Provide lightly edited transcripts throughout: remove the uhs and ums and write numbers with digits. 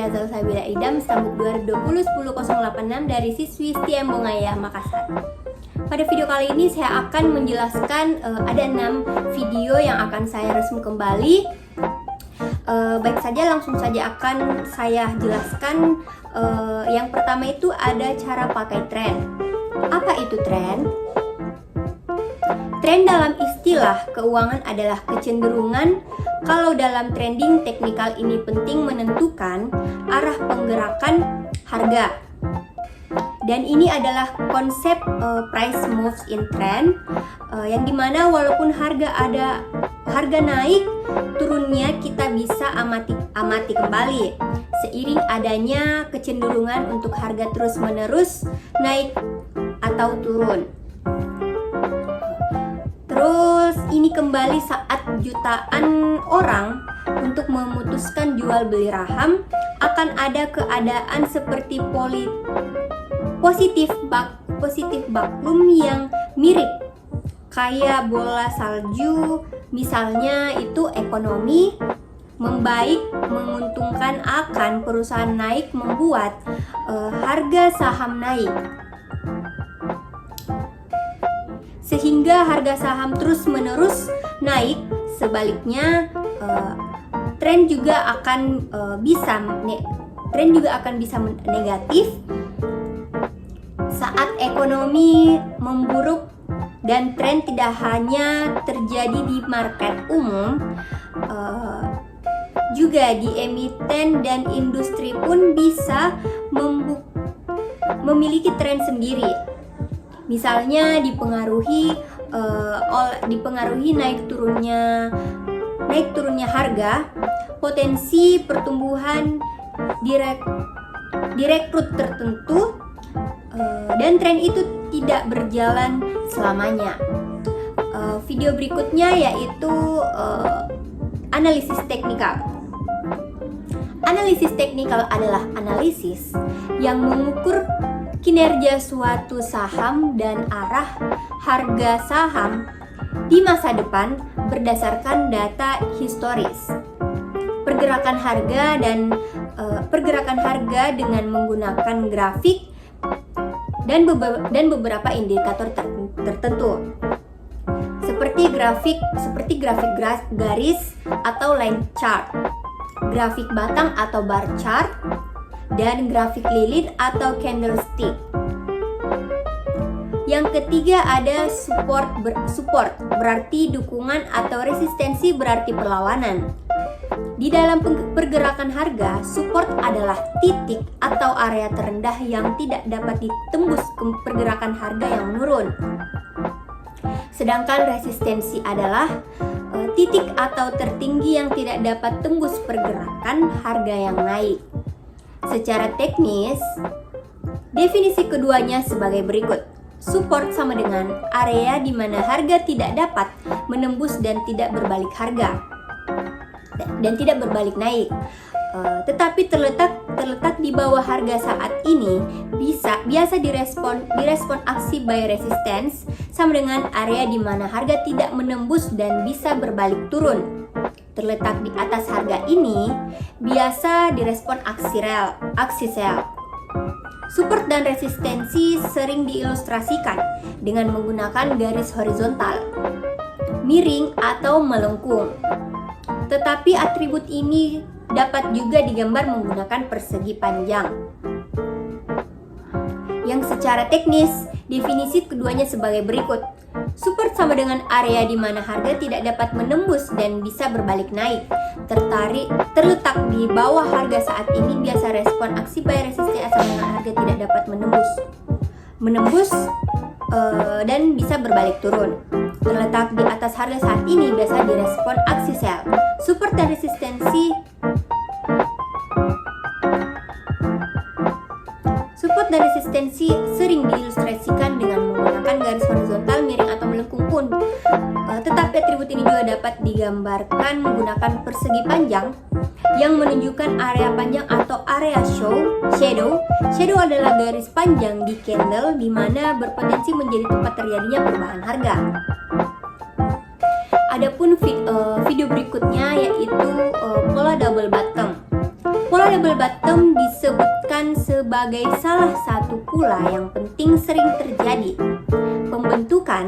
saya Zalsabila Idam, Stambuk 2020 10086 dari siswi STM Bongaya, Makassar. Pada video kali ini saya akan menjelaskan ada 6 video yang akan saya resum kembali. Baik saja, langsung saja akan saya jelaskan. Yang pertama itu ada cara pakai tren. Apa itu tren? Tren dalam istilah keuangan adalah kecenderungan. Kalau dalam trading teknikal ini penting menentukan arah penggerakan harga. Dan ini adalah konsep price moves in trend, yang dimana walaupun harga naik, turunnya kita bisa amati kembali seiring adanya kecenderungan untuk harga terus-menerus naik atau turun. Terus ini kembali saat jutaan orang untuk memutuskan jual beli saham, akan ada keadaan seperti positif baklum yang mirip kayak bola salju. Misalnya itu ekonomi membaik menguntungkan, akan perusahaan naik membuat harga saham naik, sehingga harga saham terus menerus naik. Sebaliknya tren juga akan bisa negatif saat ekonomi memburuk. Dan tren tidak hanya terjadi di market umum, juga di emiten dan industri pun bisa memiliki tren sendiri. Misalnya dipengaruhi naik turunnya harga, potensi pertumbuhan direkrut tertentu, dan tren itu tidak berjalan selamanya. Video berikutnya yaitu analisis teknikal. Analisis teknikal adalah analisis yang mengukur kinerja suatu saham dan arah harga saham di masa depan berdasarkan data historis. Pergerakan harga dengan menggunakan grafik dan beberapa indikator tertentu, seperti grafik garis atau line chart, grafik batang atau bar chart, dan grafik lilin atau candlestick. Yang ketiga ada support berarti dukungan, atau resistensi berarti perlawanan. Di dalam pergerakan harga, support adalah titik atau area terendah yang tidak dapat ditembus ke pergerakan harga yang menurun. Sedangkan resistensi adalah titik atau tertinggi yang tidak dapat tembus pergerakan harga yang naik. Secara teknis, definisi keduanya sebagai berikut. Support sama dengan area di mana harga tidak dapat menembus dan tidak berbalik naik, tetapi terletak di bawah harga saat ini, biasa direspon aksi buy resistance, sama dengan area di mana harga tidak menembus dan bisa berbalik turun. Terletak di atas harga ini biasa direspon aksi sell. Support dan resistensi sering diilustrasikan dengan menggunakan garis horizontal, miring atau melengkung. Tetapi atribut ini dapat juga digambar menggunakan persegi panjang. Yang secara teknis, definisi keduanya sebagai berikut. Support sama dengan area di mana harga tidak dapat menembus dan bisa berbalik naik. Terletak di bawah harga saat ini, biasa respon aksi buy resistance sama dengan harga tidak dapat menembus dan bisa berbalik turun. Terletak di atas harga saat ini, biasa direspon aksi sell. Support dan resistensi sering diilustrasikan dengan menggunakan garis horizontal, miring atau melengkung pun. Tetapi atribut ini juga dapat digambarkan menggunakan persegi panjang yang menunjukkan area panjang atau area shadow. Shadow adalah garis panjang di candle di mana berpotensi menjadi tempat terjadinya perubahan harga. Adapun video berikutnya yaitu pola double bottom. Pola double bottom disebutkan sebagai salah satu pula yang penting sering terjadi. Pembentukan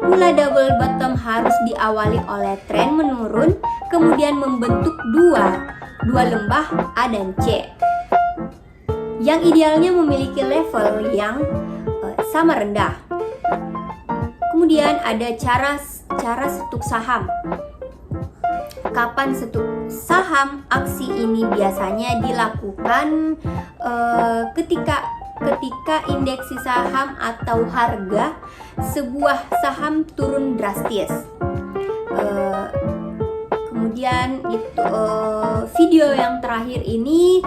pula double bottom harus diawali oleh tren menurun, kemudian membentuk dua lembah A dan C, yang idealnya memiliki level yang sama rendah. Kemudian ada cara setuk saham. Kapan setuk saham? Aksi ini biasanya dilakukan ketika indeksi saham atau harga sebuah saham turun drastis. Kemudian video yang terakhir ini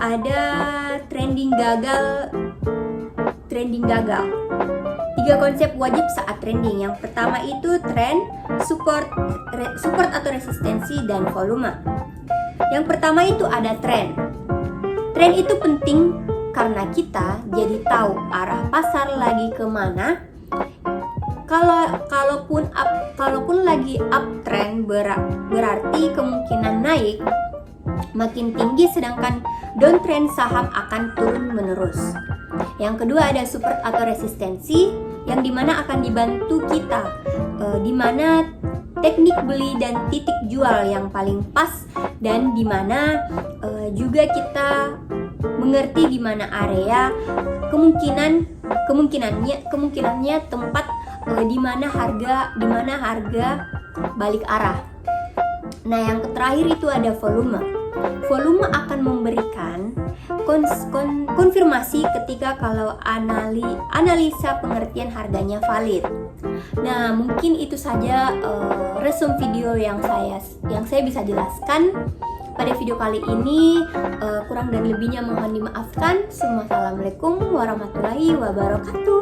ada trending gagal. 3 konsep wajib saat trending. Yang pertama itu tren, support atau resistensi, dan volume. Yang pertama itu ada tren. Tren itu penting karena kita jadi tahu arah pasar lagi kemana. Kalaupun lagi uptrend berarti kemungkinan naik makin tinggi, sedangkan downtrend saham akan turun menerus. Yang kedua ada support atau resistensi, yang dimana akan dibantu kita dimana teknik beli dan titik jual yang paling pas, dan dimana juga kita mengerti di mana area kemungkinannya tempat di mana harga balik arah. Nah, yang terakhir itu ada volume. Volume akan memberikan konfirmasi ketika kalau analisa pengertian harganya valid. Nah, mungkin itu saja resume video yang saya bisa jelaskan pada video kali ini. Kurang dan lebihnya mohon dimaafkan. Assalamualaikum warahmatullahi wabarakatuh.